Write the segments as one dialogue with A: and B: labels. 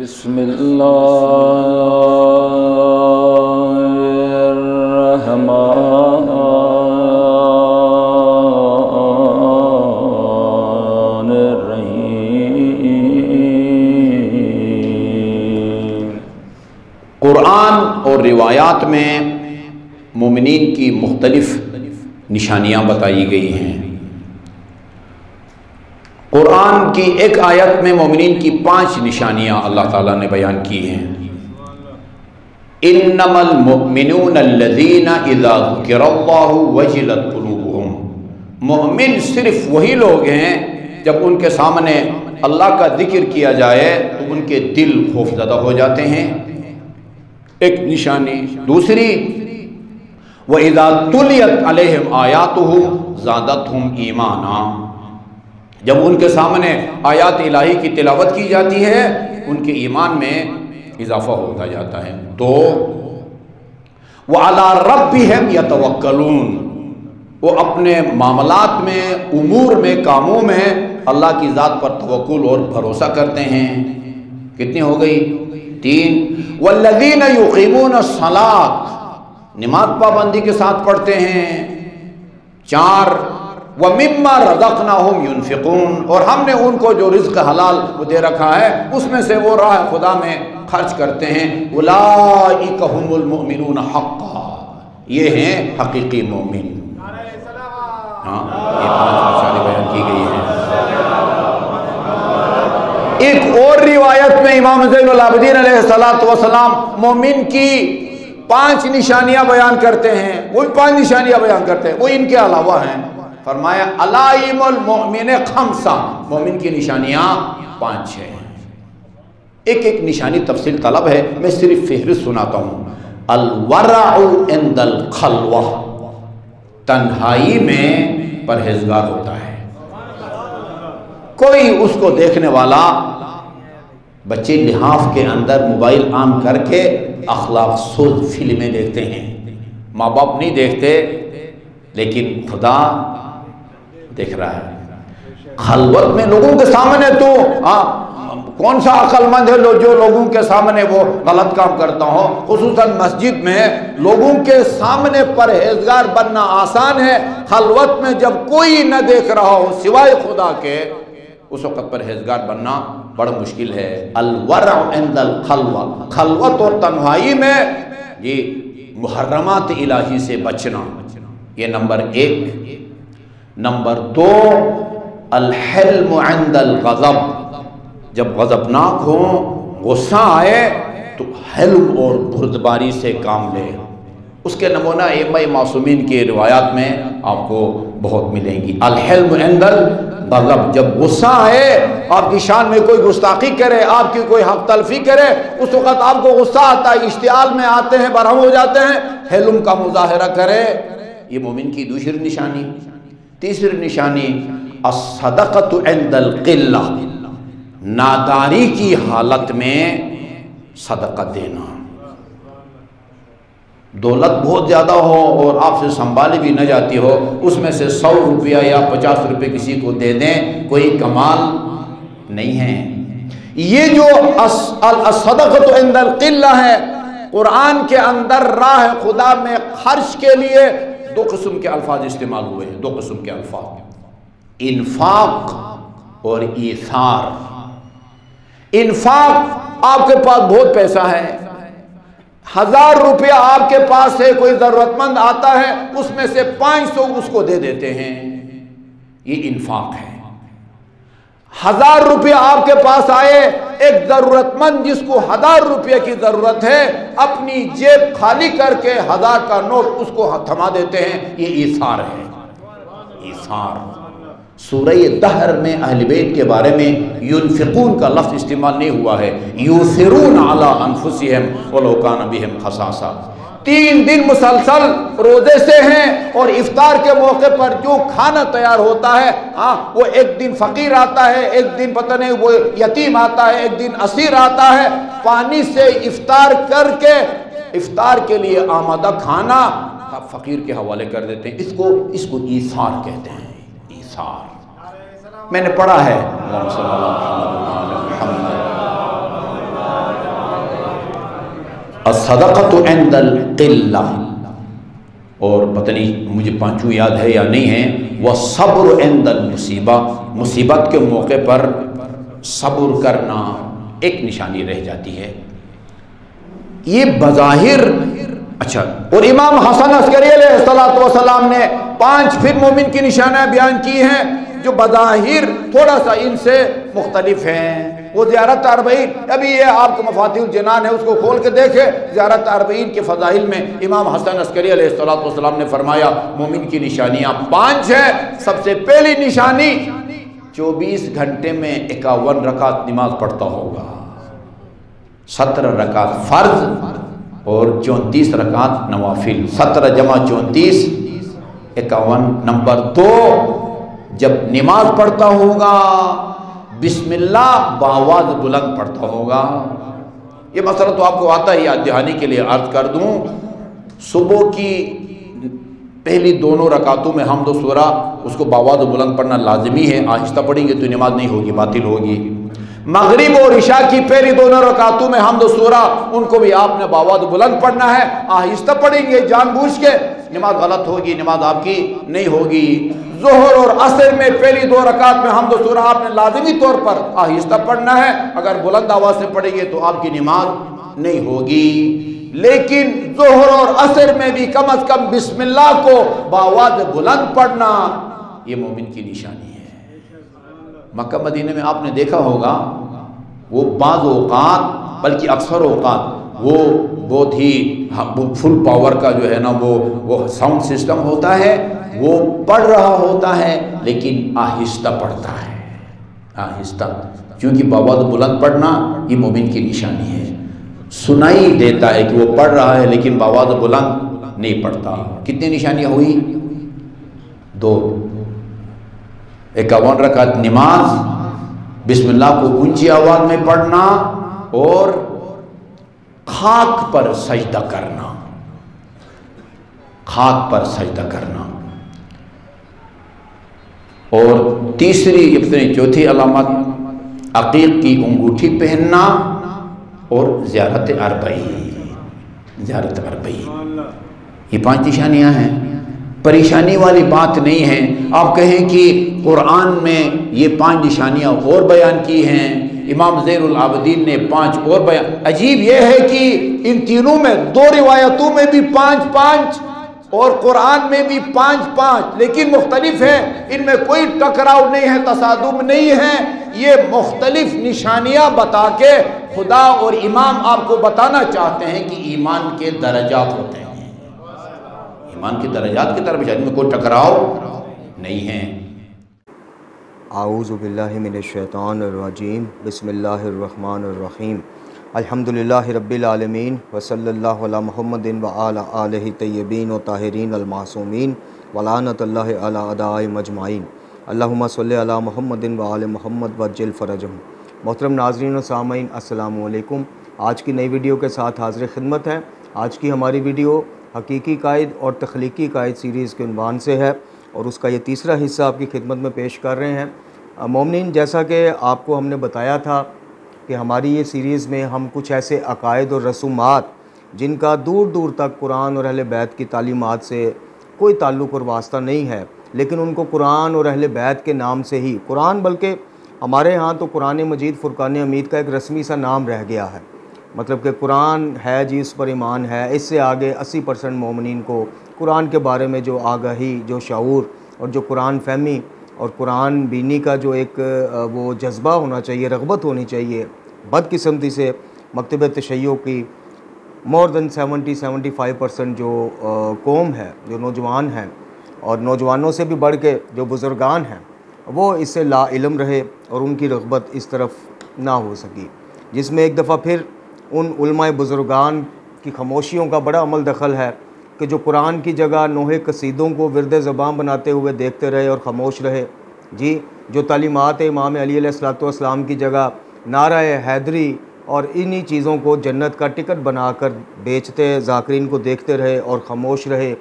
A: बिस्मिल्लाहिर्रहमानिर्रहीम। कुरान और रिवायात में मोमिनीन की मुख्तलिफ निशानियाँ बताई गई हैं। कुरान की एक आयत में मोमिनीन की 5 निशानियाँ अल्लाह ताला ने बयान की हैं। इन्नमल मुमिनून अल्लज़ीना इज़ा ज़ुकिरल्लाहु वजिलत क़ुलूबुहुम। मोमिन सिर्फ वही लोग हैं जब उनके सामने अल्लाह का जिक्र किया जाए तो उनके दिल खौफज़दा हो जाते हैं, एक निशानी। दूसरी, व इज़ा तुलियत अलैहिम आयातुहु ज़ादतहुम ईमाना। जब उनके सामने आयात इलाही की तिलावत की जाती है उनके ईमान में इजाफा होता जाता है। तो व अला रब्बिहिम यतवक्कलून। वो अपने मामलात में, उमूर में, कामों में अल्लाह की ज़ात पर तवक्कुल और भरोसा करते हैं। कितनी हो गई? 3। वल्लज़ीना युक़ीमून अस्सलात। नमाज पाबंदी के साथ पढ़ते हैं। 4। व मिम्मा रज़क़नाहुम युनफ़िक़ून। और हमने उनको जो रिज़्क़ हलाल वो दे रखा है उसमें से वो राह खुदा में खर्च करते हैं। उलाइका हुमुल मुमिनून हक़्क़ा। ये हैं हकीकी मोमिन। हाँ, ये 5 निशानी बयान की गई हैं। एक और रिवायत में इमाम ज़ैनुल आबिदीन अलैहिस्सलातु वस्सलाम मोमिन की 5 निशानियां बयान करते हैं। वो भी 5 निशानियां बयान करते हैं, वो इनके अलावा हैं। फरमाया अलाइमुल मोमिन खम्सा। मोमिन की निशानियां 5 हैं। एक एक निशानी तफसील तलब है, मैं सिर्फ फहरिस्त सुनाता हूं। अल वरअउ इंदल खलवा। तन्हाई में परहेजगार होता है। कोई उसको देखने वाला, बच्चे लिहाफ के अंदर मोबाइल ऑन करके अखलाक सोज फिल्में देखते हैं। माँ बाप नहीं देखते लेकिन खुदा देख रहा है। खलवत में लोगों के सामने तो कौन सा अक्लमंद है जो लोगों के सामने वो गलत काम करता हो। खुसूसन मस्जिद में लोगों के सामने परहेजगार बनना आसान है। खलवत में जब कोई न देख रहा हो सिवाय खुदा के, उस वक़्त परहेजगार बनना बड़ा मुश्किल है। अल-वरअ इंदल खलवा। खलवत और तन्हाई में ये मुहर्रमात इलाही से बचना, ये नंबर 1। नंबर 2, अल-हिल्म इंदल गज़ब। जब गज़बनाक हो, गुस्सा आए तो हिल्म और बुर्दबारी से काम ले। उसके नमूना इमाम मासूमीन की रिवायात में आपको बहुत मिलेंगी। अल-हिल्म इंदल गज़ब। जब गुस्सा आए, आपकी शान में कोई गुस्ताखी करे, आपकी कोई हक तलफी करे, उस वक़्त आपको गुस्सा आता है, इश्तिआल में आते हैं, बरहम हो जाते हैं, हिल्म का मुजाहिरा करे। ये मोमिन की दूसरी निशानी। तीसरी निशानी अस्सदक़तु इंदल क़िल्ला। नादारी की हालत में सदका देना। दौलत बहुत ज़्यादा हो और आपसे संभाली भी न जाती हो, उसमें से 100 रुपया या 50 रुपये किसी को दे दें, कोई कमाल नहीं है। ये जो सदक़तु इंदल क़िल्ला है, कुरान के अंदर राह खुदा में खर्च के लिए 2 किस्म के अल्फाज इस्तेमाल हुए हैं। 2 किस्म के अल्फाज, इन्फाक और ईसार। इन्फाक, आपके पास बहुत पैसा है, 1000 रुपया आपके पास है, कोई जरूरतमंद आता है, उसमें से 500 उसको दे देते हैं, ये इन्फाक है। 1000 रुपया आपके पास आए, एक जरूरतमंद जिसको 1000 रुपये की जरूरत है, अपनी जेब खाली करके 1000 का नोट उसको थमा देते हैं, ये ईसार है। ईसार। सूरह दहर में अहले बैत के बारे में युनफिकून का लफ्ज़ इस्तेमाल नहीं हुआ है। यूसिरून अला अनफुसिहिम वलौ काना बिहिम खसासा। 3 दिन मुसलसल रोजे से हैं और इफ्तार के मौके पर जो खाना तैयार होता है, वो एक दिन फकीर आता है, एक दिन पता नहीं वो यतीम आता है, एक दिन असीर आता है, पानी से इफ्तार करके इफ्तार के लिए आमादा खाना फकीर के हवाले कर देते हैं। इसको ईसार कहते हैं। ईसार मैंने पढ़ा है। अस्सदक़तु इंदल क़िल्ला, और पता नहीं मुझे पांचों याद है या नहीं है, वह सब्र इंदल मुसीबा, मुसीबत के मौके पर सब्र करना एक निशानी रह जाती है। ये बज़ाहिर अच्छा। और इमाम हसन अस्करी अलैहिस्सलाम ने 5 फिर मोमिन की निशानियां बयान की हैं जो बज़ाहिर थोड़ा सा इनसे मुख्तलिफ हैं। वो ज़ियारत अरबईन, अभी ये आपको मफातिहुल जिनान है, उसको खोल के देखे। ज़ियारत अरबईन के फ़ज़ाइल में इमाम हसन अस्करी अलैहिस्सलाम ने फरमाया मोमिन की निशानियां 5 है। सबसे पहली निशानी 24 घंटे में 51 रकात नमाज पढ़ता होगा, 17 रकात फ़र्ज और 34 रकात नवाफिल। 17 जमा 34 51। नंबर 2, जब नमाज पढ़ता होगा बिस्मिल्लाह बावाज़ बुलंद पढ़ता होगा। ये मसला तो आपको आता ही, याद दहानी के लिए अर्ज कर दूं, सुबह की पहली दोनों रकातों में हम्द व सूरा उसको बावाज़ बुलंद पढ़ना लाजमी है। आहिस्ता पढ़ेंगे तो नमाज नहीं होगी, बातिल होगी। मगरिब और इशा की पहली दोनों रकातों में हम्द व सूरा उनको भी आपने बावाज़ बुलंद पढ़ना है। आहिस्ता पढ़ेंगे जानबूझ के, नमाज गलत होगी, नमाज आपकी नहीं होगी। ज़ोहर और असर में पहली 2 रकात में हम्द व सूरा आपने लाज़िमी तौर पर आहिस्ता पढ़ना है। अगर बुलंद आवाज़ से पढ़ेंगे तो आपकी नमाज नहीं होगी। लेकिन ज़ोहर और असर में भी कम अज़ कम बिस्मिल्लाह को बावाज़ बुलंद पढ़ना ये मोमिन की निशानी है। मक्का मदीने में आपने देखा होगा वो बाज़ औक़ात, बल्कि अक्सर औक़ात वो बहुत ही फुल पावर का जो है ना वो साउंड सिस्टम होता है, वो पढ़ रहा होता है लेकिन आहिस्ता पढ़ता है, आहिस्ता। क्योंकि बावाज़ बुलंद पढ़ना ये मोमिन की निशानी है। सुनाई देता है कि वो पढ़ रहा है लेकिन बावाज़ बुलंद नहीं पढ़ता। कितनी निशानियाँ हुई? 2। 51 रकात नमाज, बिस्मिल्लाह को ऊंची आवाज में पढ़ना और खाक पर सजदा करना, खाक पर सजदा करना। और तीसरी अपनी चौथी अलामत अकीक की अंगूठी पहनना और ज़ियारत अरबईन, ज़ियारत अरबईन। ये 5 निशानियां हैं। परेशानी वाली बात नहीं है। आप कहें कि कुरान में ये 5 निशानियां और बयान की हैं, इमाम ज़ैनुल आबिदीन ने 5 और बयान। अजीब यह है कि इन तीनों में 2 रिवायतों में भी 5-5 और कुरान में भी 5-5, लेकिन मुख्तलिफ है। इनमें कोई टकराव नहीं है, तसादुम नहीं है। ये मुख्तलिफ निशानियां बता के खुदा और इमाम आपको बताना चाहते हैं कि ईमान के दर्जात होते हैं, ईमान के दर्जात की तरफ इनमें कोई टकराव नहीं है।
B: आऊज़ु बिल्लाहि मिनश शैतानिर रजीम, बिस्मिल्लाहिर्रहमानिर्रहीम, अल्हम्दुलिल्लाहि रब्बिल आलमीन व सल्लल्लाहु अला मुहम्मदिन व आला आलिहि तय्यबीन व ताहिरीन अल मासूमीन व लानतुल्लाहि अला अदाई मजमाइन, अल्लाहुम्मा सल्लि अला मुहम्मदिन व आले मुहम्मद वज्जिल फरजहुम। मोहतरम नाज़रीन व सामईन, अस्सलामु अलैकुम। आज की नई वीडियो के साथ हाज़िर खिदमत है। आज की हमारी वीडियो हकीकी कायद और तख्लीकी कायद सीरीज़ के उन्वान से है और उसका ये तीसरा हिस्सा आपकी खिदमत में पेश कर रहे हैं। मोमिनीन, जैसा कि आपको हमने बताया था कि हमारी ये सीरीज़ में हम कुछ ऐसे अकायद और रसूमात जिनका दूर दूर तक कुरान और अहले बैत की तालीमात से कोई ताल्लुक़ और वास्ता नहीं है, लेकिन उनको कुरान और अहले बैत के नाम से ही, कुरान बल्कि हमारे यहाँ तो कुरान मजीद फ़ुरक़ान हमीद का एक रस्मी सा नाम रह गया है। मतलब कि कुरान है जी, उस पर ईमान है। इससे आगे 80% मोमिनीन को कुरान के बारे में जो आगाही, जो शऊर और जो कुरान फहमी और कुरान बीनी का जो एक वो जज्बा होना चाहिए, रग़बत होनी चाहिए, बदकिस्मती से मकतब तशय्युअ की मोर दैन 70-75% जो कौम है, जो नौजवान हैं और नौजवानों से भी बढ़ के जो बुज़ुर्गान हैं, वो इससे ला इल्म रहे और उनकी रग़बत इस तरफ ना हो सकी, जिसमें एक दफ़ा फिर उन उलमाए बुज़ुर्गान की खामोशियों का बड़ा अमल दखल है कि जो कुरान की जगह नोहे कसीदों को विरद ज़बान बनाते हुए देखते रहे और ख़ामोश रहे। जी, जो तालीमात इमाम अली अलैहिस्सलाम की जगह नाराए हैदरी और इन्हीं चीज़ों को जन्नत का टिकट बनाकर बेचते ज़ाकिरीन को देखते रहे और ख़ामोश रहे।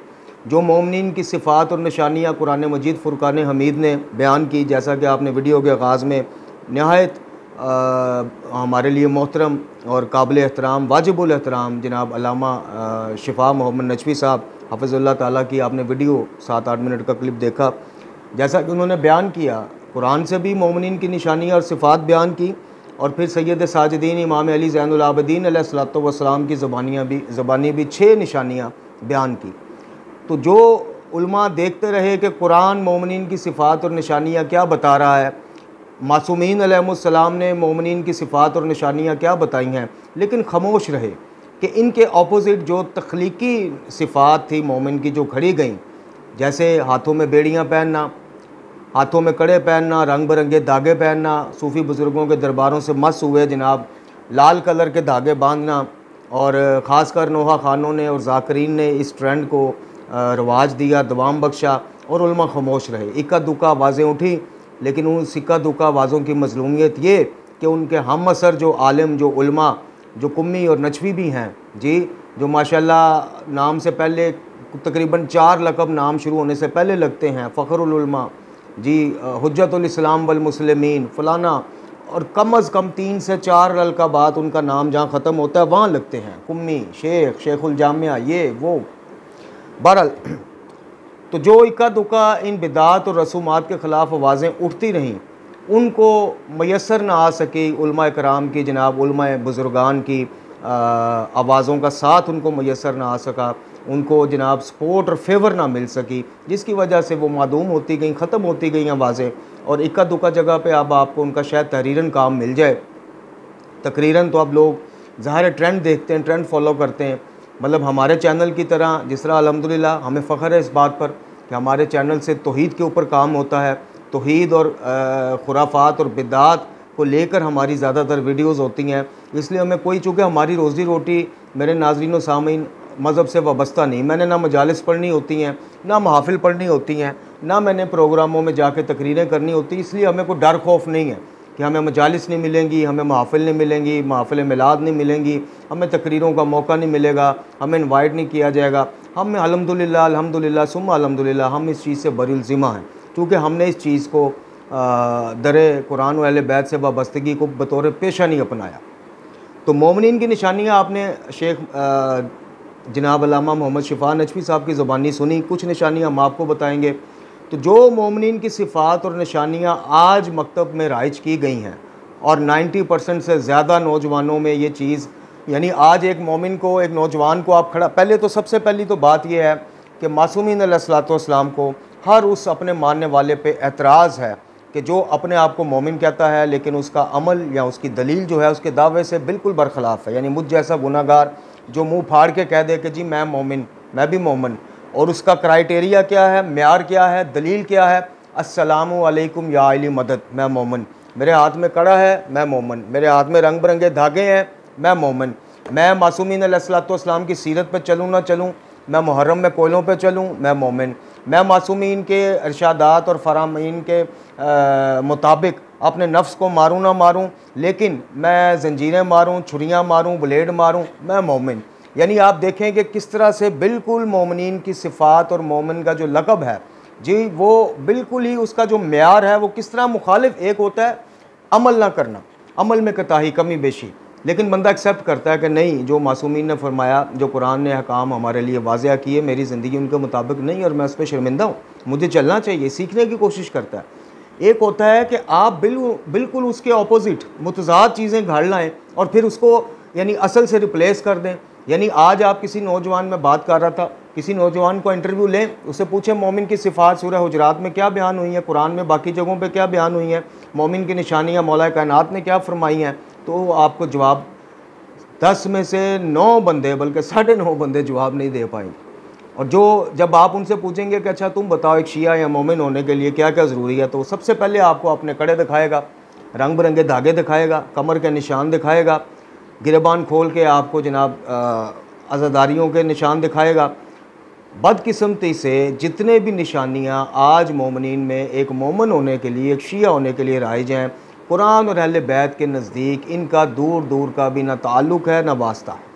B: जो मोमिनीन की सिफ़ात और निशानियाँ कुरान मजीद फ़ुरक़ान हमीद ने बयान की, जैसा कि आपने वीडियो के आगाज़ में नहायत हमारे लिए मोहतरम और काबिल एहतराम वाजिबुल एहतराम जनाब अल्लामा शिफा मोहम्मद नजवी साहब हफ़िज़ुल्लाह ताला की आपने वीडियो 7-8 मिनट का क्लिप देखा। जैसा कि उन्होंने बयान किया, कुरान से भी मोमिनीन की निशानियाँ और सिफ़ात बयान की, और फिर सैयद साजिदीन इमाम अली ज़ैनुल आबिदीन अलैहिस्सलातु वस्सलाम की ज़बानी भी 6 निशानियाँ बयान की। तो जो उलमा देखते रहे कि कुरान मोमिनीन की सिफ़ात और निशानियाँ क्या बता रहा है, मासूमीन अलैहिमुस्सलाम ने मोमिनीन की सिफ़ात और निशानियाँ क्या बताई हैं, लेकिन खामोश रहे कि इनके ऑपोज़िट जो तख्लीकी सिफ़ात थी मोमिन की जो घड़ी गई, जैसे हाथों में बेड़ियाँ पहनना, हाथों में कड़े पहनना, रंग बिरंगे धागे पहनना, सूफ़ी बुज़ुर्गों के दरबारों से मस हुए जनाब लाल कलर के धागे बांधना, और ख़ासकर नोहा खानों ने और ज़ाकरीन ने इस ट्रेंड को रवाज दिया, दवाम बख्शा, और उलमा खामोश रहे। इक्का दुक्का आवाज़ें उठी, लेकिन उन इक्का दुक्का आवाज़ों की मज़लूमियत ये कि उनके हम असर जो आलिम, जो उलमा, जो कुम्मी और नचवी भी हैं जी, जो माशाल्लाह नाम से पहले तकरीबन 4 लक़ब नाम शुरू होने से पहले लगते हैं, फ़ख़रुल उलमा जी, हुज्जतुल इस्लाम वल मुस्लिमीन फ़लाना, और कम अज़ कम 3 से 4 अलक़ाबात उनका नाम जहाँ ख़त्म होता है वहाँ लगते हैं, कुम्मी, शेख, शेखुल जामिया, ये वो। बहरहाल तो जो इक्का दुक्का इन बिदात और रसूमात के ख़िलाफ़ आवाज़ें उठती रहीं, उनको मयसर ना आ सकी उलमा कराम की, जनाब उलमा बुज़ुर्गान की आवाज़ों का साथ उनको मयसर ना आ सका, उनको जनाब सपोर्ट और फेवर ना मिल सकी, जिसकी वजह से वो मादूम होती गई, ख़त्म होती गई आवाज़ें, और इक्का दुक्का जगह पे अब आपको उनका शायद तहरीरन काम मिल जाए। तकरीरन तो अब लोग ज़ाहिर ट्रेंड देखते हैं, ट्रेंड फॉलो करते हैं, मतलब हमारे चैनल की तरह, जिस तरह अल्हम्दुलिल्लाह हमें फ़ख्र है इस बात पर कि हमारे चैनल से तौहीद के ऊपर काम होता है, तौहीद और खुराफात और बिदात को लेकर हमारी ज़्यादातर वीडियोज़ होती हैं। इसलिए हमें कोई, चूँकि हमारी रोज़ी रोटी मेरे नाज़रीन व सामीन मज़हब से वाबस्ता नहीं, मैंने ना मजालिस पढ़नी होती हैं, ना महफ़िल पढ़नी होती हैं, ना मैंने प्रोग्रामों में जाके तकरीरें करनी होती, इसलिए हमें कोई डर खौफ नहीं है कि हमें मजालिस नहीं मिलेंगी, हमें महफ़िल नहीं मिलेंगी, महफ़िल मिलाद नहीं मिलेंगी, हमें तकरीरों का मौका नहीं मिलेगा, हमें इनवाइट नहीं किया जाएगा। हम अल्हम्दुलिल्लाह अल्हम्दुलिल्लाह सुम्मा अल्हम्दुलिल्लाह हम इस चीज़ से बरुल ज़िम्मा हैं, क्योंकि हमने इस चीज़ को दरे कुरान व अहले बैत से वाबस्तगी को बतौर पेशा नहीं अपनाया। तो मोमिनीन की निशानियाँ आपने शेख जनाब अल्लामा मोहम्मद शिफा नजवी साहब की ज़ुबानी सुनी, कुछ निशानियाँ हम आपको बताएँगे। तो जो मोमिनीन की सिफ़ात और निशानियाँ आज मकतब में राइज की गई हैं, और 90% से ज़्यादा नौजवानों में ये चीज़, यानी आज एक मोमिन को, एक नौजवान को आप खड़ा, पहले तो सबसे पहली तो बात यह है कि मासूमीन अलैहिस्सलातु वस्सलाम को हर उस अपने मानने वाले पे एतराज़ है कि जो अपने आप को मोमिन कहता है, लेकिन उसका अमल या उसकी दलील जो है उसके दावे से बिल्कुल बरखिलाफ़ है। यानी मुझ जैसा गुनाहगार जो मुँह फाड़ के कह दे कि जी मैं मोमिन, मैं भी मोमिन, और उसका क्राइटेरिया क्या है, म्यार क्या है, दलील क्या है, अस्सलामु अलैकुम या अली मदद, मैं मोमिन, मेरे हाथ में कड़ा है, मैं मोमिन, मेरे हाथ में रंग बिरंगे धागे हैं, मैं मोमिन, मैं मासूमीन अलैहिस्सलातु वस्सलाम की सीरत पर चलूँ ना चलूँ, मैं मुहर्रम में कोयलों पर चलूँ, मैं मोमिन, मैं मासूमीन के इरशादात और फरामीन के मुताबिक अपने नफ्स को मारूँ ना मारूँ, लेकिन मैं जंजीरें मारूँ, छुरियाँ मारूँ, ब्लेड मारूँ, मैं मोमिन। यानी आप देखें कि किस तरह से बिल्कुल मोमिनीन की सिफ़ात और मोमिन का जो लक़ब है जी, वो बिल्कुल ही उसका जो म्यार है वो किस तरह मुखालिफ। एक होता है अमल ना करना, अमल में कताही, कमी बेशी, लेकिन बंदा एक्सेप्ट करता है कि नहीं, जो मासूमीन ने फरमाया, जो कुरान ने अहकाम हमारे लिए वाज़िया किए, मेरी ज़िंदगी उनके मुताबिक नहीं और मैं उस पर शर्मिंदा हूँ, मुझे चलना चाहिए, सीखने की कोशिश करता है। एक होता है कि आप बिल्कुल उसके ऑपोजिट मुतज़ाद चीज़ें घड़ लाएँ और फिर उसको यानी असल से रिप्लेस कर दें। यानी आज आप किसी नौजवान में बात कर रहा था, किसी नौजवान को इंटरव्यू लें, उससे पूछें मोमिन की सिफ़ात सूरह हुजरात में क्या बयान हुई है, कुरान में बाकी जगहों पे क्या बयान हुई हैं, मोमिन की निशानियाँ मौला कायनात ने क्या फरमाई हैं, तो आपको जवाब 10 में से 9 बंदे, बल्कि 9.5 बंदे जवाब नहीं दे पाएंगे। और जब आप उनसे पूछेंगे कि अच्छा तुम बताओ एक शिया या मोमिन होने के लिए क्या क्या ज़रूरी है, तो सबसे पहले आपको अपने कड़े दिखाएगा, रंग बिरंगे धागे दिखाएगा, कमर के निशान दिखाएगा, गिरबान खोल के आपको जनाब अज़ादारियों के निशान दिखाएगा। बदकिस्मती से जितने भी निशानियाँ आज मोमिनीन में एक मोमिन होने के लिए, एक शिया होने के लिए राइज हैं, कुरान और अहले बैत के नज़दीक इनका दूर दूर का भी ना ताल्लुक़ है ना वास्ता है।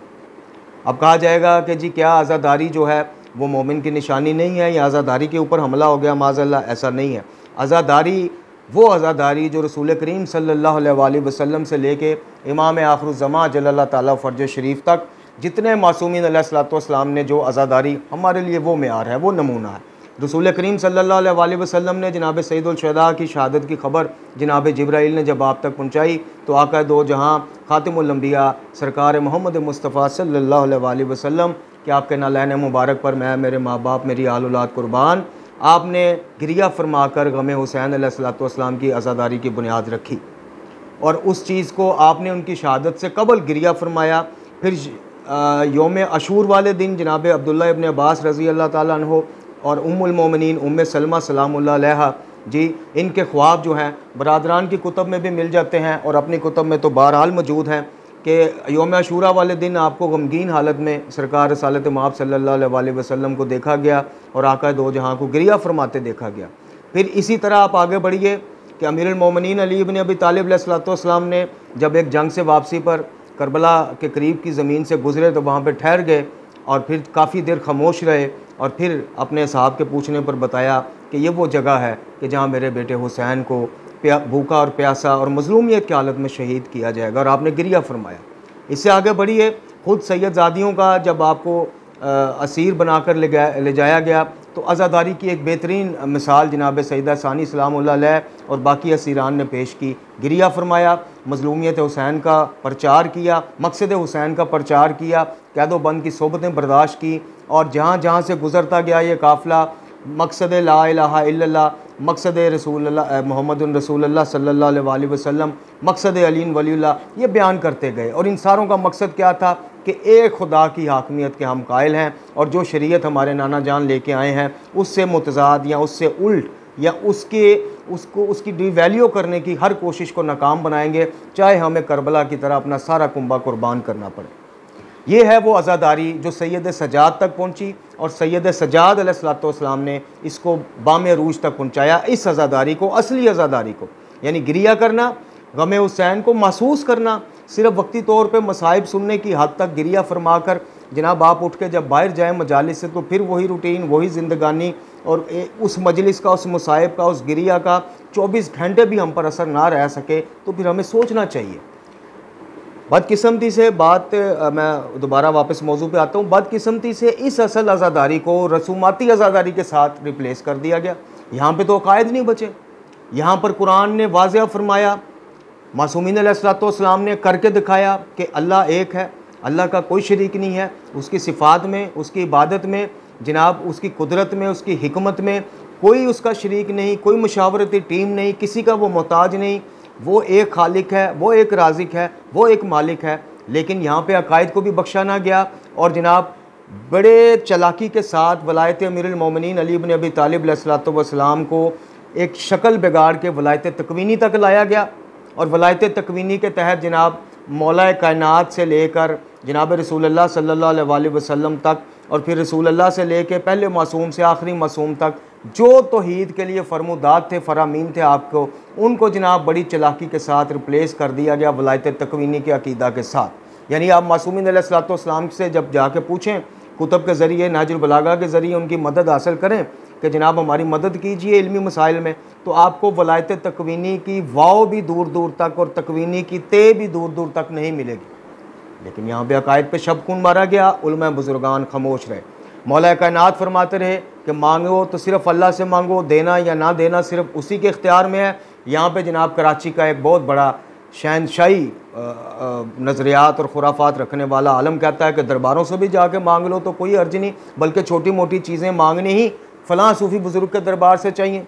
B: अब कहा जाएगा कि जी क्या आज़ादारी जो है वो मोमिन की निशानी नहीं है, या आज़ादारी के ऊपर हमला हो गया माज़अल्लाह, ऐसा नहीं है। आज़ादारी वो अज़ादारी जो रसूल करीम सल्लल्लाहु अलैहि वसल्लम से लेके इमाम आखिरुज़्ज़मा जल्लल्लाहु ताला फ़र्ज शरीफ तक जितने मासूमीन अलैहिस्सलाम ने जो अज़ादारी, हमारे लिए वो मेयार है, वो नमूना है। रसूल करीम सल्लल्लाहु अलैहि वसल्लम ने जनाब सैयदुल शुहदा की शहादत की ख़बर जनाब जिब्राइल ने जब आप तक पहुँचाई तो आका दो जहाँ ख़ातिमुल अंबिया सरकार मोहम्मद मुस्तफ़ा सल्लल्लाहु अलैहि वसल्लम कि आपके नालैन मुबारक पर मैं, मेरे माँ बाप, मेरी आल औलाद कुर्बान, आपने गिरिया फरमाकर गम हुसैन अलैहिस्सलाम की अज़ादारी की बुनियाद रखी और उस चीज़ को आपने उनकी शहादत से कबल गिरिया फरमाया। फिर यौम अशूर वाले दिन जनाब अब्दुल्ला इब्न अब्बास रज़ी अल्लाह ताला अन्हो और उम्मुल मोमिनीन उम्मे सलमा सलामुल्लाह अलैहा जी, इनके ख्वाब जो हैं बरादरान की कुतब में भी मिल जाते हैं और अपनी कुतब में तो बहरहाल मौजूद हैं कि यौम अशूरा वाले दिन आपको गमगीन हालत में सरकार रसालत मआब सल्लल्लाहु अलैहि वसल्लम को देखा गया और आका दो जहां को गिरिया फरमाते देखा गया। फिर इसी तरह आप आगे बढ़िए कि अमीरुल मोमिनीन अली इब्न अबी तालिब अलैहिस्सलाम ने जब एक जंग से वापसी पर करबला के करीब की ज़मीन से गुज़रे तो वहाँ पर ठहर गए और फिर काफ़ी देर खामोश रहे और फिर अपने साहब के पूछने पर बताया कि ये वो जगह है कि जहाँ मेरे बेटे हुसैन को भूखा और प्यासा और मज़लूमियत की हालत में शहीद किया जाएगा और आपने गिरिया फरमाया। इससे आगे बढ़िए, ख़ुद सैयदजादियों का जब आपको असीर बनाकर ले जाया गया तो अज़ादारी की एक बेहतरीन मिसाल जनाब सैयदा सानी सलामुल्लाह अलैह और बाकी असीरान ने पेश की। गिरिया फरमाया, मज़लूमियत हुसैन का प्रचार किया, मकसद हुसैन का प्रचार किया, कैदोबंद की सोबतें बर्दाश्त की और जहाँ जहाँ से गुज़रता गया ये काफ़िला मकसद ला इलाहा इल्लल्लाह, मकसद रसूलुल्लाह मोहम्मदुर रसूलुल्लाह सल्लल्लाहु अलैहि वसल्लम, मकसद अलीन वलीउल्लाह, ये बयान करते गए। और इन सारों का मकसद क्या था कि एक खुदा की हाकमियत के हम कायल हैं और जो शरीयत हमारे नाना जान लेके आए हैं उससे मुतज़ाद या उससे उल्ट या उसकी डिवैल्यू करने की हर कोशिश को नाकाम बनाएंगे, चाहे हमें करबला की तरह अपना सारा कुंबा कुर्बान करना पड़े। ये है वो अज़ादारी जो सैयद सजाद तक पहुँची और सैयद सजाद अलैहिस्सलाम ने इसको बाम रूज तक पहुँचाया। इस अज़ादारी को, असली अज़ादारी को, यानी गिरिया करना, गम हुसैन को महसूस करना, सिर्फ वक्ती तौर पे मसाइब सुनने की हद तक गिरिया फरमा कर जनाब आप उठ के जब बाहर जाएँ मजालिस से तो फिर वही रूटीन, वही ज़िंदगानी और उस मजलिस का, उस मुसाइब का, उस गिरिया का 24 घंटे भी हम पर असर ना रह सके तो फिर हमें सोचना चाहिए। बदकिस्मती से मैं दोबारा वापस मौजू पे आता हूँ। बदकिस्मती से इस असल अज़ादारी को रसूमाती अज़ादारी के साथ रिप्लेस कर दिया गया। यहाँ पे तो अकायद नहीं बचे। यहाँ पर कुरान ने वाज़ेह फरमाया, मासूमीन अलैहिस्सलाम ने करके दिखाया कि अल्लाह एक है, अल्लाह का कोई शरीक नहीं है। उसकी सिफ़ात में, उसकी इबादत में, जनाब उसकी कुदरत में, उसकी हिकमत में कोई उसका शरीक नहीं, कोई मुशावरती टीम नहीं, किसी का वो मोहताज नहीं। वो एक खालिक है, वो एक राज़िक है, वो एक मालिक है। लेकिन यहाँ पे अकायद को भी बख्शा ना गया और जनाब बड़े चालाकी के साथ वलायत अमीरुल मोमिनीन अली इब्न अबी तालिब अलैहिस्सलाम को एक शक्ल बिगाड़ के वलायत तकवीनी तक लाया गया और वलायत तकवीनी के तहत जनाब मौला कायनात से लेकर जनाब रसूलुल्लाह सल्लल्लाहु अलैहि वसल्लम तक और फिर रसूलुल्लाह से लेकर पहले मासूम से आखिरी मासूम तक जो तौहीद के लिए फरमुदात थे, फरामीन थे आपको, उनको जनाब बड़ी चालाकी के साथ रिप्लेस कर दिया गया वलायत तकवीनी के अकीदा के साथ। यानी आप मासूमीन अलैहिस्सलाम से जब जाके पूछें, कुतुब के ज़रिए, नहजुल बलागा के ज़रिए उनकी मदद हासिल करें कि जनाब हमारी मदद कीजिए इल्मी मसाइल में, तो आपको वलायत तकवीनी की वाव भी दूर दूर तक और तकवीनी की ते भी दूर दूर तक नहीं मिलेगी। लेकिन यहाँ पे अकायद पे शबखून मारा गया, उलमा बुजुर्गान खामोश रहे। मौला कायनात फरमाते रहे कि मांगो तो सिर्फ़ अल्लाह से मांगो, देना या ना देना सिर्फ उसी के इख्तियार में है। यहाँ पे जनाब कराची का एक बहुत बड़ा शहनशाही नज़रियात और खुराफात रखने वाला आलम कहता है कि दरबारों से भी जाके मांग लो तो कोई अर्ज नहीं, बल्कि छोटी मोटी चीज़ें मांगनी ही फ़लाँ सूफ़ी बुज़ुर्ग के दरबार से चाहिए।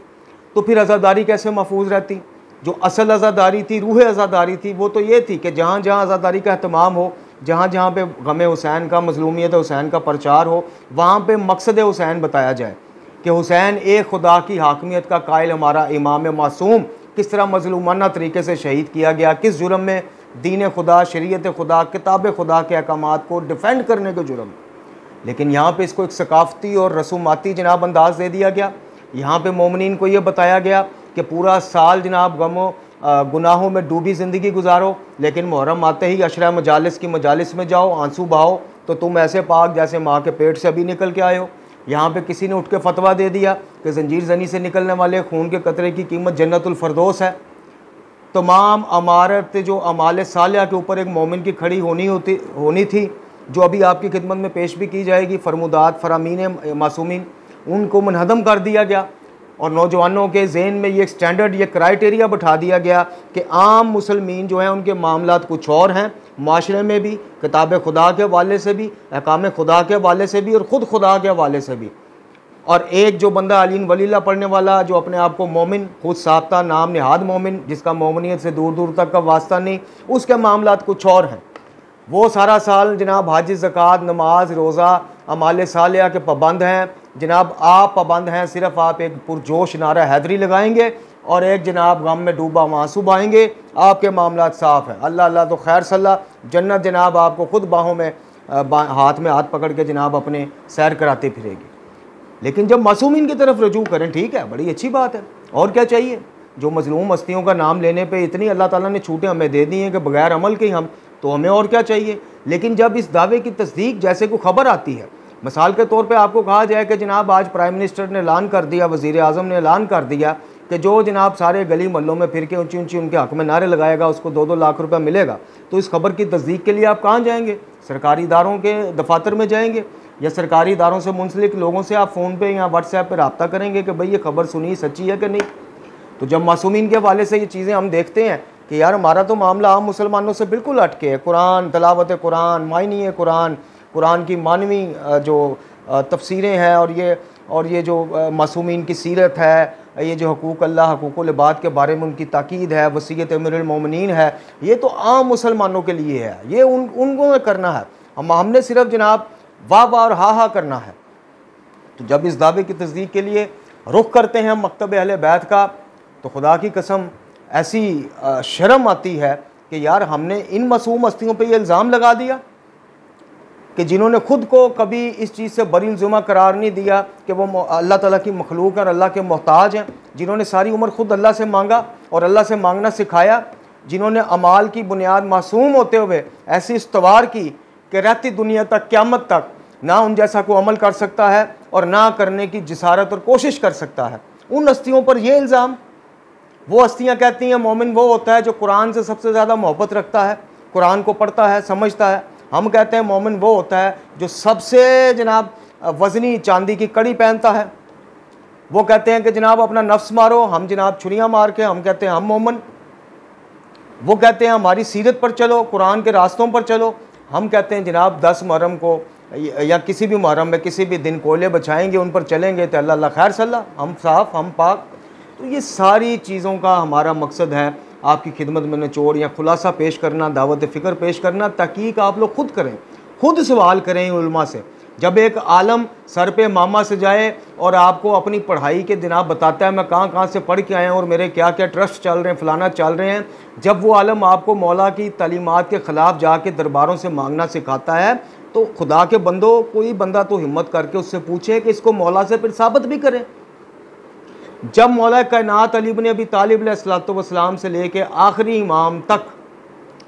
B: तो फिर आज़ादारी कैसे महफूज रहती? जो असल आज़ादारी थी, रूह आज़ादारी थी, वो तो ये थी कि जहाँ जहाँ आज़ादारी का अहतमाम हो, जहाँ जहाँ पे गम हुसैन का, मज़लूमियत हुसैन का प्रचार हो, वहाँ पे मकसद हुसैन बताया जाए कि हुसैन एक खुदा की हाकमियत का कायल हमारा इमाम मासूम किस तरह मज़लूमाना तरीके से शहीद किया गया, किस जुर्म में, दीन खुदा, शरीयत खुदा, किताब खुदा के अहकामात को डिफेंड करने के जुर्म। लेकिन यहाँ पे इसको एक सकाफ़ती और रसूमाती जनाब अंदाज़ दे दिया गया। यहाँ पे मोमिनीन को ये बताया गया कि पूरा साल जनाब गमो गुनाहों में डूबी ज़िंदगी गुजारो, लेकिन मुहर्रम आते ही अशरा मजालिस की मजालिस में जाओ, आंसू बहाओ तो तुम ऐसे पाक जैसे माँ के पेट से अभी निकल के आए हो। यहाँ पे किसी ने उठ के फतवा दे दिया कि जंजीर जनी से निकलने वाले खून के कतरे की कीमत जन्नतुल फरदौस है। तमाम अमारत जो अमाल सालिया के ऊपर एक मोमिन की खड़ी होनी थी, जो अभी आपकी खिदमत में पेश भी की जाएगी, फरमुदात फरामीन मासूमीन, उनको मुनहदम कर दिया गया। और नौजवानों के ज़हन में ये स्टैंडर्ड, ये क्राइटेरिया बैठा दिया गया कि आम मुसलमीन जो हैं उनके मामलात कुछ और हैं, माशरे में भी, किताब खुदा के हवाले से भी, अहकाम खुदा के हवाले से भी और ख़ुद खुदा के हवाले से भी। और एक जो बंदा अलीन वलीला पढ़ने वाला, जो अपने आप को मोमिन खुद साबता नाम निहाद मोमिन, जिसका मोमिनियत से दूर दूर तक का वास्ता नहीं, उसके मामलात कुछ और हैं। वो सारा साल जनाब हज, ज़कात, नमाज, रोज़ा, अमाल सालिया के पाबंद हैं। जनाब आप पाबंद हैं, सिर्फ आप एक पुरजोश नारा हैदरी लगाएंगे और एक जनाब गम में डूबा आंसू बहाएंगे, आपके मामलात साफ़ हैं। अल्लाह अल्लाह तो खैर सल्ला, जन्नत जनाब आपको खुद बाहों में हाथ में हाथ पकड़ के जनाब अपने सैर कराती फिरेगी। लेकिन जब मासूमीन की तरफ रजू करें, ठीक है, बड़ी अच्छी बात है, और क्या चाहिए। जो मजलूम हस्तियों का नाम लेने पे इतनी अल्लाह ताला ने छूटें हमें दे दी हैं कि बगैर अमल के हम, तो हमें और क्या चाहिए। लेकिन जब इस दावे की तस्दीक जैसे कोई खबर आती है, मिसाल के तौर पे आपको कहा जाए कि जनाब आज प्राइम मिनिस्टर ने ऐलान कर दिया, वज़ीर आज़म ने ऐलान कर दिया कि जो जनाब सारे गली मोहल्लों में फिर के ऊँची ऊँची उनके हक़ में नारे लगाएगा उसको 2-2 लाख रुपया मिलेगा, तो इस खबर की तस्दीक के लिए आप कहाँ जाएंगे? सरकारी इदारों के दफातर में जाएंगे या सरकारी इदारों से मुंसलिक लोगों से आप फ़ोन पे या व्हाट्सएप पे रब्ता करेंगे कि भाई ये खबर सुनी, सच्ची है कि नहीं। तो जब मासूमीन के हवाले से ये चीज़ें हम देखते हैं कि यार हमारा तो मामला आम मुसलमानों से बिल्कुल हटके है, कुरान, तलावत कुरान, मायनी है कुरान, कुरान की मानवी जो तफसीरें हैं और ये जो मासूमीन की सीरत है, ये जो हकूक़ अल्लाह, हकूक़ुल इबाद के बारे में उनकी ताकीद है, वसीयत अमीरुल मोमिनीन है, ये तो आम मुसलमानों के लिए है, ये उनको करना है। हमने सिर्फ जनाब वाह वाह और हा हा करना है। तो जब इस दावे की तस्दीक के लिए रुख करते हैं मकतब अहले बैत का, तो खुदा की कसम ऐसी शर्म आती है कि यार हमने इन मासूम हस्तियों पे ये इल्ज़ाम लगा दिया कि जिन्होंने ख़ुद को कभी इस चीज़ से बरी जुमा करार नहीं दिया कि वो अल्लाह ताला की मखलूक और अल्लाह के मोहताज हैं, जिन्होंने सारी उम्र ख़ुद अल्लाह से मांगा और अल्लाह से मांगना सिखाया, जिन्होंने अमाल की बुनियाद मासूम होते हुए ऐसी इस्तवार की कि रहती दुनिया तक, क़यामत तक ना उन जैसा कोई अमल कर सकता है और ना करने की जिसारत और कोशिश कर सकता है। उन हस्तियों पर यह इल्ज़ाम, वो हस्तियाँ कहती हैं मोमिन वो होता है जो कुरान से सबसे ज़्यादा मोहब्बत रखता है, कुरान को पढ़ता है, समझता है। हम कहते हैं मोमिन वो होता है जो सबसे जनाब वज़नी चांदी की कड़ी पहनता है। वो कहते हैं कि जनाब अपना नफ्स मारो, हम जनाब छुरियाँ मार के हम कहते हैं हम मोमिन। वो कहते हैं हमारी सीरत पर चलो, कुरान के रास्तों पर चलो, हम कहते हैं जनाब 10 मुहर्रम को या किसी भी मुहर्रम में किसी भी दिन कोयले बचाएंगे, उन पर चलेंगे तो अल्लाह अल्लाह खैर सल्ला, हम साफ़, हम पाक। तो ये सारी चीज़ों का हमारा मकसद है आपकी खिदमत में निचोड़ या खुलासा पेश करना, दावत फ़िक्र पेश करना, ताकि आप लोग खुद करें, खुद सवाल करें उलमा से। जब एक आलम सर पे मामा से जाए और आपको अपनी पढ़ाई के जनाब बताता है मैं कहाँ कहाँ से पढ़ के आया हूँ और मेरे क्या क्या ट्रस्ट चल रहे हैं, फ़लाना चल रहे हैं, जब वो आलम आपको मौला की तालीमात के ख़िलाफ़ जाके दरबारों से मांगना सिखाता है, तो खुदा के बंदो कोई बंदा तो हिम्मत करके उससे पूछे कि इसको मौला से फिर साबित भी करें। जब मौला कायनात अली इब्न अबी तालिब अलैहिस्सलाम से लेके आखिरी इमाम तक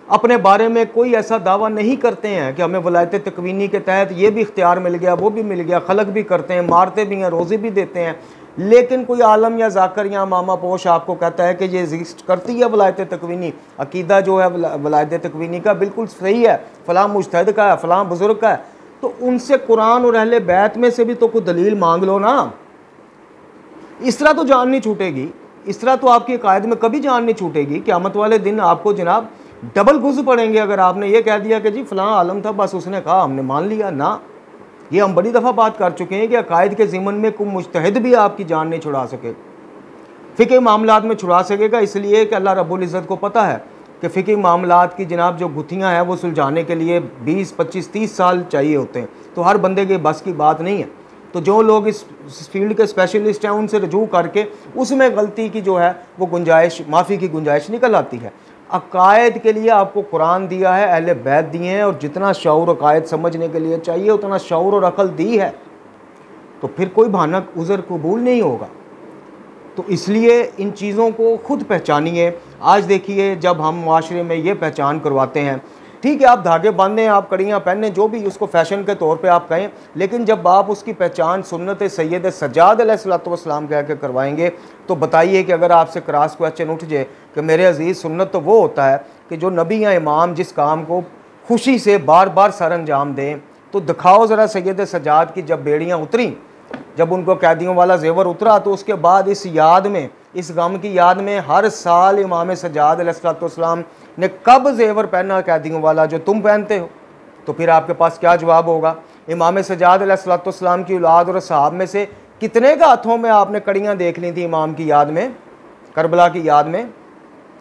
B: अपने बारे में कोई ऐसा दावा नहीं करते हैं कि हमें वलायत तकवीनी के तहत ये भी इख्तियार मिल गया, वो भी मिल गया, खलक भी करते हैं, मारते भी हैं, रोज़े भी देते हैं, लेकिन कोई आलम या जाकर या मामा पोश आपको कहता है कि ये एग्जिस्ट करती है वलायत तकवीनी, अकीदा जो है वलायत तकवीनी का बिल्कुल सही है, फ़लाँ मुज्तहिद का है, फ़लाँ बुज़ुर्ग का है, तो उनसे कुरान और अहले बैत में से भी तो कोई दलील मांग लो ना। इस तरह तो जान नहीं छूटेगी, इस तरह तो आपकी कायद में कभी जान नहीं छूटेगी। क़यामत वाले दिन आपको जनाब डबल गुज़ पड़ेंगे अगर आपने ये कह दिया कि जी फ़लाँ आलम था, बस उसने कहा हमने मान लिया ना। ये हम बड़ी दफ़ा बात कर चुके हैं कि अकायद के ज़िमन में कोई मुज्तहिद भी आपकी जान नहीं छुड़ा सके, फ़िक़ही मामलात में छुड़ा सकेगा, इसलिए कि अल्लाह रब्बुल इज़्ज़त को पता है कि फ़िक़ही मामलात की जनाब जो गुत्थियाँ हैं वो सुलझाने के लिए 20, 25, 30 साल चाहिए होते हैं, तो हर बंदे के बस की बात नहीं है। तो जो लोग इस फील्ड के स्पेशलिस्ट हैं उनसे रजू करके उसमें गलती की जो है वो गुंजाइश, माफ़ी की गुंजाइश निकल आती है। अकायद के लिए आपको कुरान दिया है, अहले बैत दिए हैं, और जितना शऊर अकायद समझने के लिए चाहिए उतना शऊर और अकल दी है, तो फिर कोई बहाना उज़र कबूल नहीं होगा। तो इसलिए इन चीज़ों को खुद पहचानिए। आज देखिए जब हम माशरे में ये पहचान करवाते हैं ठीक है, आप धागे बांधें, आप कड़ियाँ पहनें, जो भी उसको फ़ैशन के तौर पे आप कहें, लेकिन जब आप उसकी पहचान सुन्नत सैयद सज्जाद अलैहिस्सलाम कह के करवाएंगे तो बताइए कि अगर आपसे क्रॉस क्वेश्चन उठ जाए कि मेरे अजीज़, सुन्नत तो वो होता है कि जो नबी या इमाम जिस काम को खुशी से बार बार सर अंजाम दें, तो दिखाओ ज़रा सैयद सज्जाद की जब बेड़ियाँ उतरी, जब उनको कैदियों वाला जेवर उतरा, तो उसके बाद इस याद में, इस गम की याद में हर साल इमाम सज्जाद अलैहिस्सलाम ने कब जेवर पहना कैदियों वाला जो तुम पहनते हो? तो फिर आपके पास क्या जवाब होगा? इमाम सज्जाद अलैहिस्सलाम की औलाद और सहाब में से कितने का हाथों में आपने कड़ियाँ देख ली थी इमाम की याद में, करबला की याद में?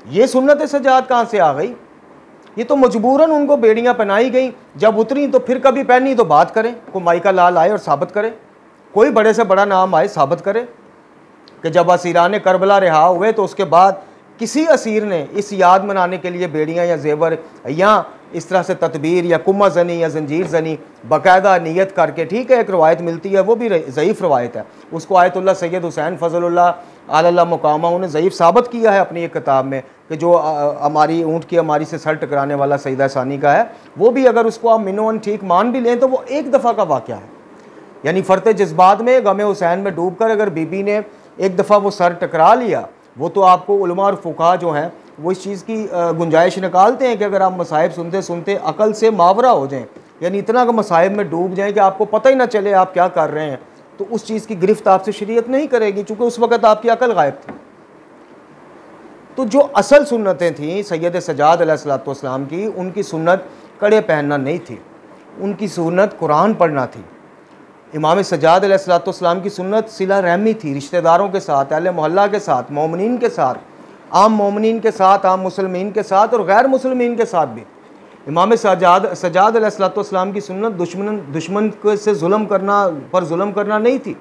B: ये सुन्नत सज्जाद कहाँ से आ गई? ये तो मजबूरन उनको बेड़ियाँ पहनाई गई, जब उतरी तो फिर कभी पहनी तो बात करें, कोई माइका लाल आए और साबित करे, कोई बड़े से बड़ा नाम आए साबित करे कि जब असीरान करबला रिहा हुए तो उसके बाद किसी असीर ने इस याद मनाने के लिए बेड़ियाँ या जेवर या इस तरह से तदबीर या कुम्मा जनी या जंजीर जनी बाकायदा नियत करके, ठीक है एक रवायत मिलती है, वो भी ज़ईफ़ रवायत है, उसको आयतुल्लाह सैयद हुसैन फ़ज़लुल्लाह आला मुकामा उन्हें ज़ईफ़ साबित किया है अपनी एक किताब में कि जो हमारी ऊँट की हमारी से सर टकराने वाला सईदा सानी का है, वो भी अगर उसको आप मिनोन ठीक मान भी लें तो वो एक दफ़ा का वाक़या है। यानी फ़र्ते जज्बात में गम हुसैन में डूब कर अगर बीबी ने एक दफ़ा वो सर टकरा लिया, वो तो आपको उलमा और फुक़हा जो हैं वो इस चीज़ की गुंजाइश निकालते हैं कि अगर आप मसाइब सुनते सुनते अकल से मावरा हो जाएं, यानी इतना कि मसाइब में डूब जाएं कि आपको पता ही ना चले आप क्या कर रहे हैं, तो उस चीज़ की गिरफ्त आपसे शरीयत नहीं करेगी, चूँकि उस वक़्त आपकी अकल गायब थी। तो जो असल सुन्नतें थीं सैयद सज्जाद अलैहिस्सलाम की, उनकी सुन्नत कड़े पहनना नहीं थी, उनकी सुन्नत कुरान पढ़ना थी। इमाम सज्जाद अलैहिस्सलाम की सुन्नत सिला रहमी थी, रिश्तेदारों के साथ, अहले मोहल्ला के साथ, मोमिनीन के साथ, आम मोमिनीन के साथ, आम मुसलमीन के साथ और गैर मुसलमीन के साथ भी। इमाम सज्जाद अलैहिस्सलाम की सुन्नत दुश्मन से जुल्म करना नहीं थी,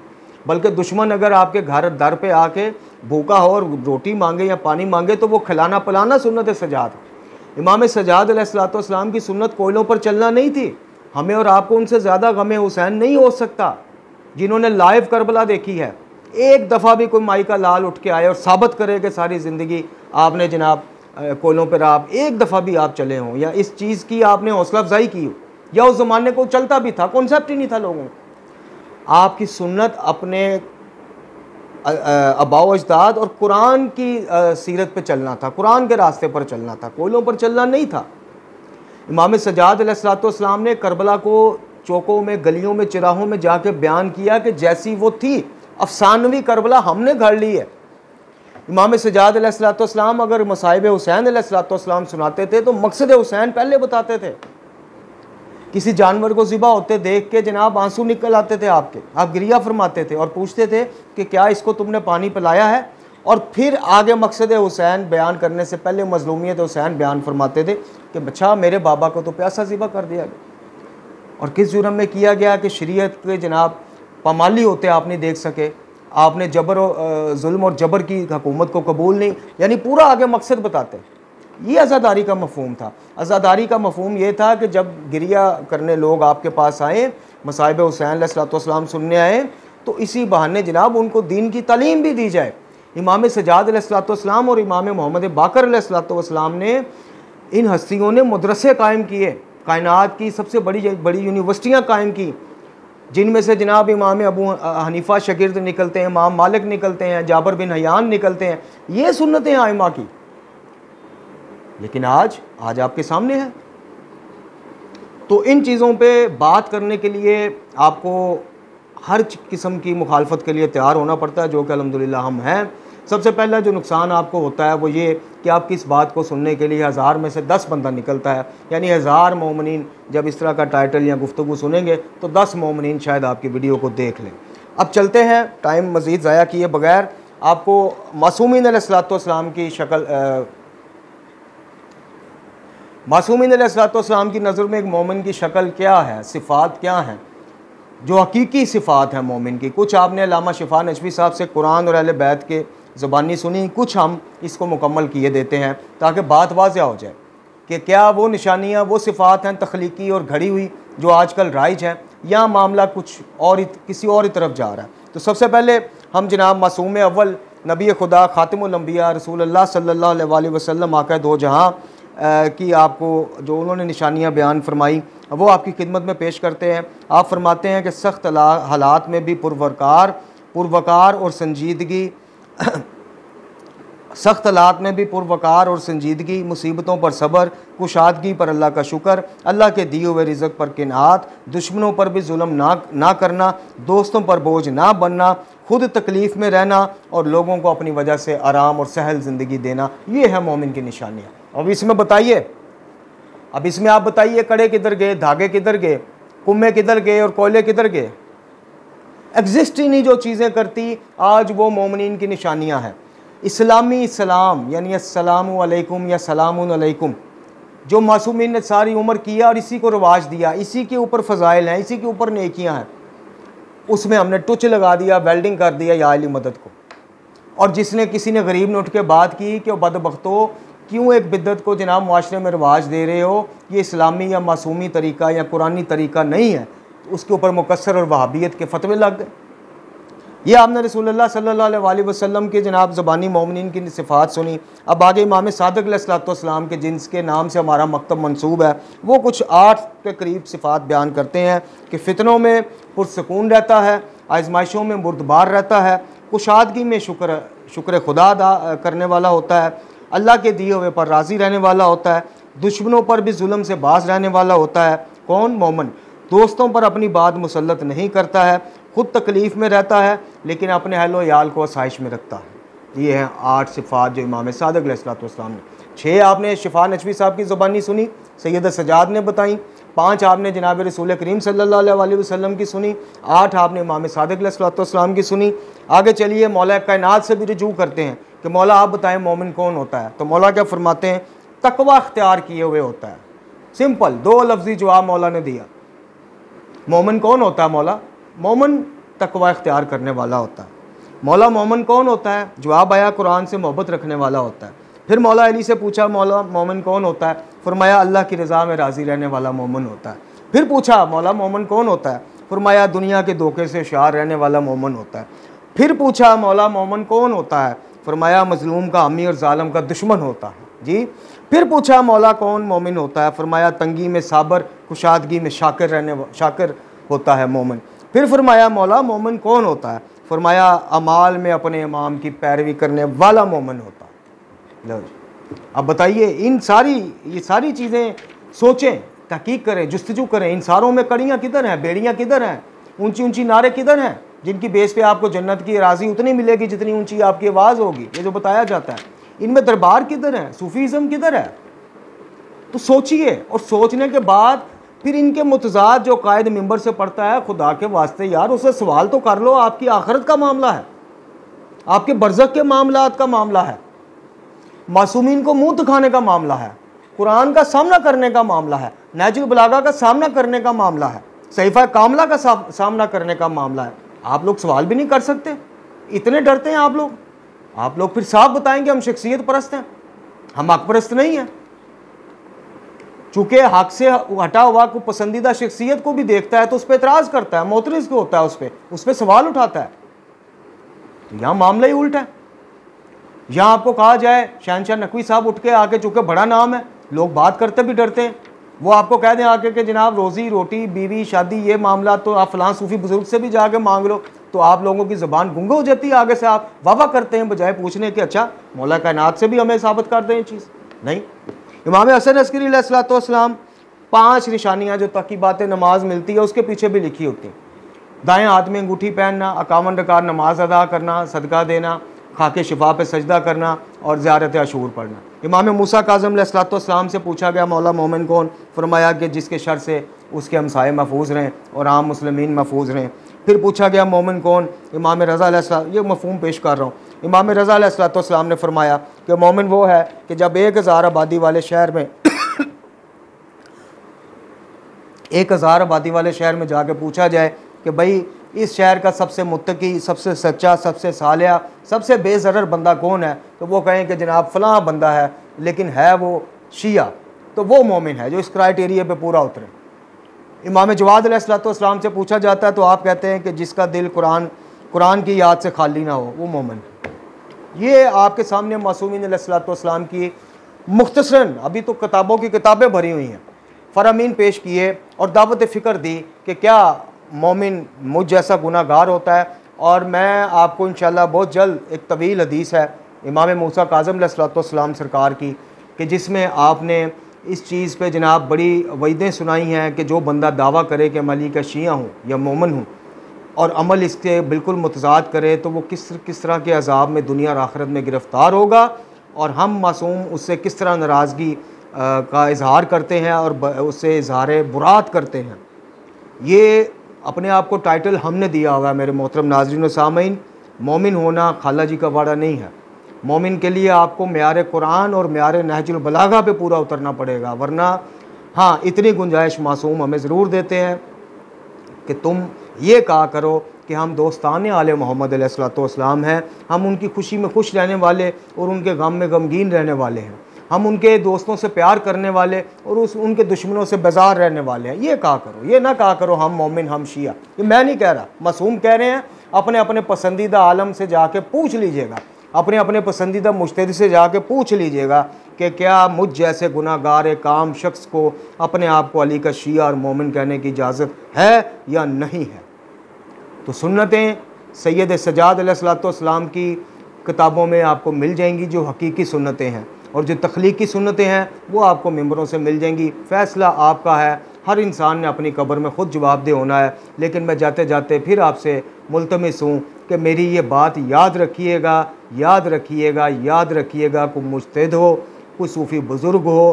B: बल्कि दुश्मन अगर आपके घर दर पे आके भूखा हो और रोटी मांगे या पानी मांगे तो वो खिलाना पिलाना सुन्नत सज्जाद। इमाम सज्जाद अलैहिस्सलाम की सुन्नत कोयलों पर चलना नहीं थी। हमें और आपको उनसे ज़्यादा गम हुसैन नहीं हो सकता जिन्होंने लाइव करबला देखी है। एक दफ़ा भी कोई माई का लाल उठ के आए और साबित करे कि सारी ज़िंदगी आपने जनाब कोयलों पर आप एक दफ़ा भी आप चले हों या इस चीज़ की आपने हौसला अफजाई की हो, या उस ज़माने को चलता भी था, कॉन्सेप्ट ही नहीं था लोगों को। आपकी सुन्नत अपने अबाव अजदाद और कुरान की सीरत पे चलना था, कुरान के रास्ते पर चलना था, कोयलों पर चलना नहीं था। इमाम सज्जाद अलैहिस्सलाम ने करबला को चौकों में, गलियों में, चिराहों में जाके बयान किया कि जैसी वो थी अफसानवी करबला हमने घर ली है। इमाम सज्जाद अलैहिस्सलाम अगर मसाइब हुसैन अलैहिस्सलाम सुनाते थे तो मकसद हुसैन पहले बताते थे। किसी जानवर को ज़िबा होते देख के जनाब आंसू निकल आते थे आपके, आप गिरिया फरमाते थे और पूछते थे कि क्या इसको तुमने पानी पिलाया है, और फिर आगे मकसद हुसैन बयान करने से पहले मजलूमियत हुसैन बयान फरमाते थे कि बच्चा मेरे बाबा को तो प्यासा ज़िबा कर दिया गया, और किस जुर्म में किया गया कि शरीयत के जनाब पामाली होते आप नहीं देख सके, आपने जुल्म और जबर की हुकूमत को कबूल नहीं, यानी पूरा आगे मकसद बताते। ये अज़ादारी का मफहूम था। अज़ादारी का मफहूम ये था कि जब गिरिया करने लोग आपके पास आए, मसाइब हुसैन अलैहिस्सलाम सुनने आए, तो इसी बहाने जनाब उनको दीन की तालीम भी दी जाए। इमाम सज्जाद अलैहिस्सलाम और इमाम मोहम्मद बाकर अलैहिस्सलाम ने, इन हस्तियों ने मदरसे कायम किए, कायनात की सबसे बड़ी यूनिवर्सिटियाँ कायम की, जिनमें से जनाब इमाम अबू हनीफ़ा शागिर्द निकलते हैं, इमाम मालिक निकलते हैं, जाबर बिन हयान निकलते हैं। ये सुन्नतें आइमा की, लेकिन आज आपके सामने है। तो इन चीज़ों पे बात करने के लिए आपको हर किस्म की मुखालफत के लिए तैयार होना पड़ता है, जो कि अल्हम्दुलिल्लाह हम हैं। सबसे पहला जो नुकसान आपको होता है वो ये कि आपकी इस बात को सुनने के लिए 1000 में से 10 बंदा निकलता है, यानी 1000 मोमिनीन जब इस तरह का टाइटल या गुफ्तगू सुनेंगे तो 10 मोमिनीन शायद आपकी वीडियो को देख लें। अब चलते हैं, टाइम मज़ीद ज़ाया किए बगैर आपको मासूमीन अलैहिस्सलाम की शक्ल, मासूमीन अलैहिस्सलाम की नज़र में एक मोमिन की शक्ल क्या है, सिफ़ात क्या हैं, जो हकीकी सिफ़ात हैं मोमिन की। कुछ आपने अल्लामा शिफा नजवी साहब से कुरान और अहले बैत के ज़बानी सुनी, कुछ हम इसको मुकम्मल किए देते हैं ताकि बात वाज़ह हो जाए कि क्या वो निशानियाँ, वो सिफ़ात हैं तख्लीकी और घड़ी हुई जो आजकल राइज हैं, या मामला कुछ और किसी और तरफ जा रहा है। तो सबसे पहले हम जनाब मासूम अव्वल नबी खुदा खातिमुल अंबिया रसूलुल्लाह सल्लल्लाहु अलैहि वसल्लम आका दो जहाँ की आपको जो उन्होंने निशानियां बयान फरमाई वो आपकी खिदमत में पेश करते हैं। आप फरमाते हैं कि सख्त हालात में भी पुरवकार और संजीदगी सख्त हालात में भी पुरवकार और संजीदगी, मुसीबतों पर सब्र, कुशादगी पर अल्लाह का शुक्र, अल्लाह के दिए हुए रिज़्क़ पर किनात, दुश्मनों पर भी जुल्म ना करना, दोस्तों पर बोझ ना बनना, खुद तकलीफ़ में रहना और लोगों को अपनी वजह से आराम और सहल ज़िंदगी देना, ये है मोमिन की निशानियाँ। अब इसमें बताइए, अब इसमें आप बताइए कड़े किधर गए, धागे किधर गए, कुम्मे किधर गए और कोयले किधर गए? एग्जिस्ट ही नहीं जो चीज़ें करती, आज वो मोमिन की निशानियाँ हैं। इस्लामी सलाम यानी अस्सलामु अलैकुम या सलामुन अलैकुम, जो मासूमीन ने सारी उम्र किया और इसी को रवाज दिया, इसी के ऊपर फ़ज़ाइल हैं, इसी के ऊपर नेकियां हैं, उसमें हमने टुच लगा दिया, वेल्डिंग कर दिया या अली मदद को। और जिसने किसी ने गरीब ने उठ के बात की कि बदबख्तो क्यों एक बिद्दत को जनाब मुआशरे में रवाज दे रहे हो, ये इस्लामी या मासूमी तरीका या कुरानी तरीका नहीं है, तो उसके ऊपर मुकस्सर और वहाबियत के फतवे लग गए। ये आपने रसूलुल्लाह सल्लल्लाहु अलैहि वसल्लम के जनाब ज़बानी मोमिनीन की सिफ़ात सुनी। अब आगे इमाम सादिक़ अलैहिस्सलाम के जिनके नाम से हमारा मकतब मंसूब है, वो कुछ 8 के करीब सिफ़ात बयान करते हैं कि फ़ितनों में पुरसकून रहता है, आजमाइशों में बुरदबार रहता है, कुशादगी में शुक्र खुदा अदा करने वाला होता है, अल्लाह के दिए हुए पर राज़ी रहने वाला होता है, दुश्मनों पर भी जुल्म से बाज रहने वाला होता है। कौन? मोमिन। दोस्तों पर अपनी बात मुसल्लत नहीं करता है, खुद तकलीफ़ में रहता है लेकिन अपने अहलो याल को आसाइश में रखता है। ये हैं 8 सिफ़ात जो इमाम सादिक़ अलैहिस्सलाम ने। 6 आपने शिफा नचवी साहब की ज़ुबानी सुनी, सैयद सजाद ने बताई, 5 आपने जनाब रसूल करीम सल्लल्लाहु अलैहि वसल्लम की सुनी, 8 आपने इमाम सादिक़ अलैहिस्सलाम की सुनी। आगे चलिए मौला कायनात से भी रुजू करते हैं कि मौला आप बताएं मोमिन कौन होता है। तो मौला क्या फरमाते हैं? तकवा अख्तियार किए हुए होता है। सिंपल 2 लफ्ज़ी जवाब मौला ने दिया। मोमिन कौन होता है? मौला मोमिन तकवा इख्तियार करने वाला होता है। मौला मोमिन कौन होता है? जवाब आया कुरान से मोहब्बत रखने वाला होता है। फिर मौला अली से पूछा मौला मोमिन कौन होता है? फरमाया अल्लाह की रज़ा में राज़ी रहने वाला मोमिन होता है। फिर पूछा मौला मोमिन कौन होता है? फरमाया दुनिया के धोखे से होशियार रहने वाला मोमिन होता है। फिर पूछा मौला मोमिन कौन होता है? फरमाया मजलूम का अमी और जालिम का दुश्मन होता है जी। फिर पूछा मौला कौन मोमिन होता है? फरमाया तंगी में साबर, कुशादगी में शाकिर होता है मोमिन। फिर फरमाया मौला मोमिन कौन होता है? फरमाया अमाल में अपने इमाम की पैरवी करने वाला मोमिन होता है। लो अब बताइए ये सारी चीज़ें सोचें, तहकीक करें, जुस्तजू करें, इन सारों में कड़ियाँ किधर हैं, बेड़ियाँ किधर हैं, ऊंची ऊंची नारे किधर हैं, जिनकी बेस पे आपको जन्नत की राज़ी उतनी मिलेगी जितनी ऊंची आपकी आवाज़ होगी, ये जो बताया जाता है। इनमें दरबार किधर है, सूफीज़म किधर है? तो सोचिए, और सोचने के बाद फिर इनके मुतज़ाद जो कायद मिंबर से पढ़ता है, खुदा के वास्ते यार उससे सवाल तो कर लो। आपकी आखिरत का मामला है, आपके बरज़ख के मामलात का मामला है, मासूमीन को मुंह दिखाने का मामला है, कुरान का सामना करने का मामला है, नहजुल बलागा का सामना करने का मामला है, सहीफ़ा कामला का सामना करने का मामला है। आप लोग सवाल भी नहीं कर सकते, इतने डरते हैं आप लोग फिर साफ बताएंगे हम शख्सियत परस्त हैं, हम हक परस्त नहीं हैं। चूँकि हक से हटा हुआ को पसंदीदा शख्सियत को भी देखता है तो उस पर एतराज़ करता है, मोतरज़ को होता है, उस पर सवाल उठाता है। तो यहाँ मामला ही उल्टा है। यहाँ आपको कहा जाए शहनशाह नकवी साहब उठ के आके, चूँकि बड़ा नाम है, लोग बात करते भी डरते हैं, वो आपको कह दें आके कि जनाब रोज़ी रोटी बीवी शादी ये मामला तो आप फलां सूफ़ी बुज़ुर्ग से भी जाके मांग लो, तो आप लोगों की ज़बान गुंगा हो जाती है। आगे से आप वाह करते हैं बजाय पूछने के अच्छा मौला कायनात से भी हमें साबित कर दें ये चीज़। नहीं, इमाम हसन अस्करी अलैहिस्सलाम 5 निशानियाँ जो तक़ीबात नमाज मिलती है उसके पीछे भी लिखी होती हैं। दाएँ हाथ में अंगूठी पहनना, 51 रकात नमाज अदा करना, सदका देना, खाके शिफा पे सजदा करना और ज़ियारत अशूर पढ़ना। इमाम मूसा काज़िम अलैहिस्सलाम से पूछा गया मौला मोमिन कौन? फरमाया कि जिसके शर से उसके हमसाए महफूज रहें और आम मुस्लिमीन महफूज रहें। फिर पूछा गया मोमिन कौन? इमाम रज़ा अलैहिस्सलाम, ये मफ़हूम पेश कर रहा हूँ, इमाम रज़ा अलैहिस्सलाम ने फरमाया कि मोमिन वो है कि जब 1000 आबादी वाले शहर में 1000 आबादी वाले शहर में जाके पूछा जाए कि भाई इस शहर का सबसे मुत्तकी, सबसे सच्चा, सबसे सालिया, सबसे बेज़रर बंदा कौन है? तो वो कहें कि जनाब फ़लाँ बंदा है, लेकिन है वो शिया, तो वो मोमिन है जो इस क्राइटेरिया पे पूरा उतरे। इमाम जवाद अलैहिस्सलाम से पूछा जाता है तो आप कहते हैं कि जिसका दिल कुरान की याद से खाली ना हो वो मोमिन। ये आपके सामने मासूमीन अलैहिस्सलाम की मुख्तसरन अभी तो किताबों की किताबें भरी हुई हैं, फ़रामीन पेश किए और दावत फ़िक्र दी कि क्या मोमिन मुझ जैसा गुनाहगार होता है। और मैं आपको इंशाअल्लाह बहुत जल्द एक तवील हदीस है इमाम मूसा काज़िम अलैहिस्सलाम सरकार की, कि जिसमें आपने इस चीज़ पे जनाब बड़ी वईदें सुनाई हैं कि जो बंदा दावा करे कि मैं अली का शिया हूँ या मोमन हूँ और अमल इसके बिल्कुल मुतज़ाद करे तो वो किस तरह के अज़ाब में दुनिया और आखिरत में गिरफ़्तार होगा, और हम मासूम उससे किस तरह नाराज़गी का इजहार करते हैं और उससे इजहार बुरात करते हैं। ये अपने आप को टाइटल हमने दिया हुआ है मेरे मोहतरम नाज़रीन व सामीन। मोमिन होना खाला जी का वाड़ा नहीं है। मोमिन के लिए आपको म्यार कुरान और म्यार नहजुल बलागा पे पूरा उतरना पड़ेगा, वरना हाँ इतनी गुंजाइश मासूम हमें ज़रूर देते हैं कि तुम ये कहा करो कि हम दोस्तान आले मोहम्मद अलैहिस्सलाम हैं, हम उनकी खुशी में खुश रहने वाले और उनके गम में गमगीन रहने वाले हैं, हम उनके दोस्तों से प्यार करने वाले और उनके दुश्मनों से बेजार रहने वाले हैं। ये कहा करो, ये ना कहा करो हम मोमिन हम शिया। ये मैं नहीं कह रहा, मासूम कह रहे हैं। अपने अपने पसंदीदा आलम से जाके पूछ लीजिएगा, अपने अपने पसंदीदा मुज्तहिद से जाके पूछ लीजिएगा कि क्या मुझ जैसे गुनाहगार काम शख्स को अपने आप को अली का शिया और मोमिन कहने की इजाज़त है या नहीं है। तो सुन्नतें सैयद सज्जाद अलैहिस्सलाम की किताबों में आपको मिल जाएंगी जो हकीकी सुन्नतें हैं, और जो तख्लीकी सुन्नतें हैं वो आपको मिंबरों से मिल जाएंगी। फ़ैसला आपका है, हर इंसान ने अपनी कब्र में ख़ुद जवाबदेह होना है। लेकिन मैं जाते जाते फिर आपसे मुल्तमिस हूँ कि मेरी ये बात याद रखिएगा, याद रखिएगा, याद रखिएगा। कोई मुज्तहिद हो, कोई सूफ़ी बुज़ुर्ग हो,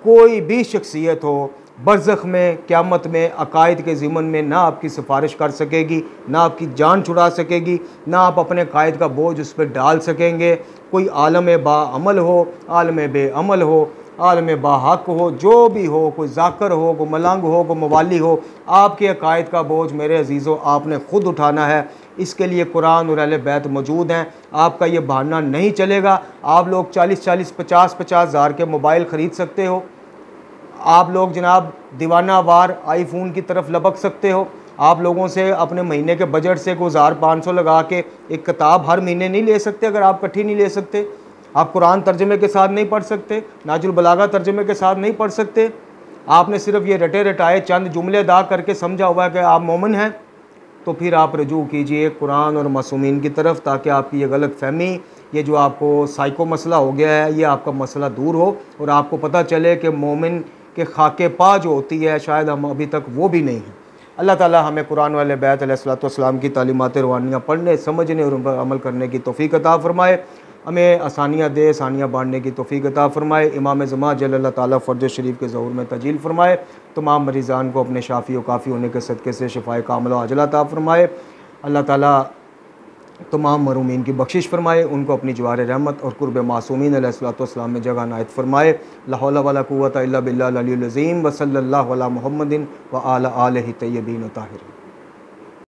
B: कोई भी शख्सियत हो, बरज़ख में क़यामत में अकायद के ज़िमन में ना आपकी सिफारिश कर सकेगी, ना आपकी जान छुड़ा सकेगी, ना आप अपने कायद का बोझ उस पर डाल सकेंगे। कोई आलम बाअमल हो, आलम बेअमल हो, आलम बाहक हो, जो भी हो, कोई जाकर हो, कोई मलंग हो, कोई मवाली हो, आपके अकायद का बोझ मेरे अजीज़ों आपने ख़ुद उठाना है। इसके लिए कुरान और अहले बैत मौजूद हैं। आपका ये बहाना नहीं चलेगा। आप लोग 40-40, 50-50 हज़ार के मोबाइल ख़रीद सकते हो, आप लोग जनाब दीवाना वार आईफोन की तरफ लपक सकते हो। आप लोगों से अपने महीने के बजट से 1500 लगा के एक किताब हर महीने नहीं ले सकते। अगर आप इकट्ठी नहीं ले सकते, आप कुरान तर्जमे के साथ नहीं पढ़ सकते, नाजुल बलागा तर्जमे के साथ नहीं पढ़ सकते, आपने सिर्फ ये रटे रटाए चंद जुमले अदा करके समझा हुआ है कि आप मोमिन हैं, तो फिर आप रजू कीजिए कुरान और मासूमीन की तरफ, ताकि आपकी ये गलत फहमी, ये जो आपको साइको मसला हो गया है, ये आपका मसला दूर हो और आपको पता चले कि मोमिन के खाके पा जो होती है शायद हम अभी तक वो भी नहीं हैं। अल्लाह ताला हमें कुरान वाले बैत अलैहिस्सलाम की तालीमात रूहानियाँ पढ़ने, समझने और उन पर अमल करने की तौफीक अता फ़रमाए। हमें आसानियाँ दे, आसानियाँ बांटने की तौफीक अता फ़रमाए। इमाम ज़मा जल्लल्लाहु ताला फ़र्ज शरीफ के ज़हूर में तजील फ़रमाए। तमाम मरीज़ान को अपने शाफ़ी व काफ़ी होने के सदक़े से शिफ़ाए कामिला आजिला अता फ़रमाए। अल्लाह ताला तमाम मरूमीन की बख्शिश फरमाए, उनको अपनी जवार रहमत और कुर्ब मासूमीन अलैहिस्सलाम में जगह नायत फरमाए। ला हौला वला कुव्वता इल्ला बिल्लाहिल अलीयुल अज़ीम व सल्लल्लाहु अला मुहम्मदिन व आला आलिहि तय्यबीन ताहिरीन।